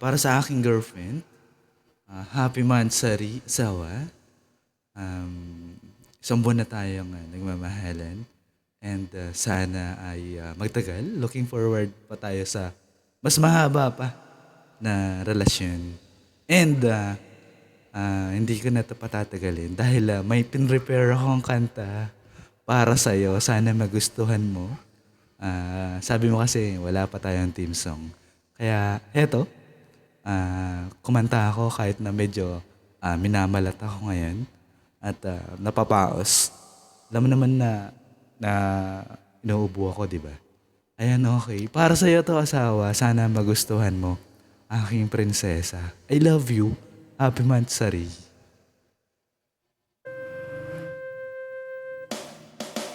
Para sa aking girlfriend, happy Mansari Sawa. Um, Isang buwan na tayong nagmamahalan and sana ay magtagal. Looking forward pa tayo sa mas mahaba pa na relasyon. And hindi ko na ito patatagalin dahil may pinrepare akong kanta para sa'yo. Sana magustuhan mo. Sabi mo kasi wala pa tayong team song. Kaya eto, kumanta ako kahit na medyo minamalat ako ngayon at napapaos. Alam mo naman na inuubo ako, di ba? Ayan, okay. Para sa'yo to asawa, sana magustuhan mo. Aking prinsesa. I love you. Happy Mansari.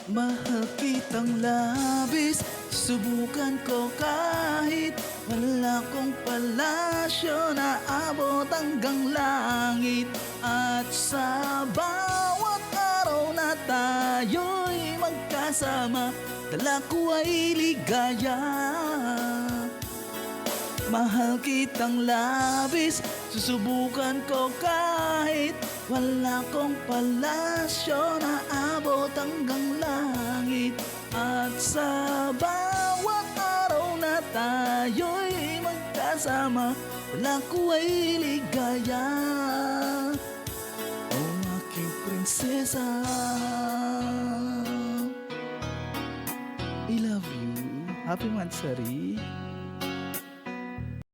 Mahal kitang labis, subukan ko kahit wala kong palasyo na abot hanggang langit. At sa bawat araw na tayo'y magkasama, dala ko ay ligaya. Mahal kitang labis, susubukan ko kahit wala kong palasyo na abot hanggang langit. At sa bawat araw na tayo'y magkasama, wala ko ay ligaya. Oh, aking prinsesa, I love you. Happy Mansari.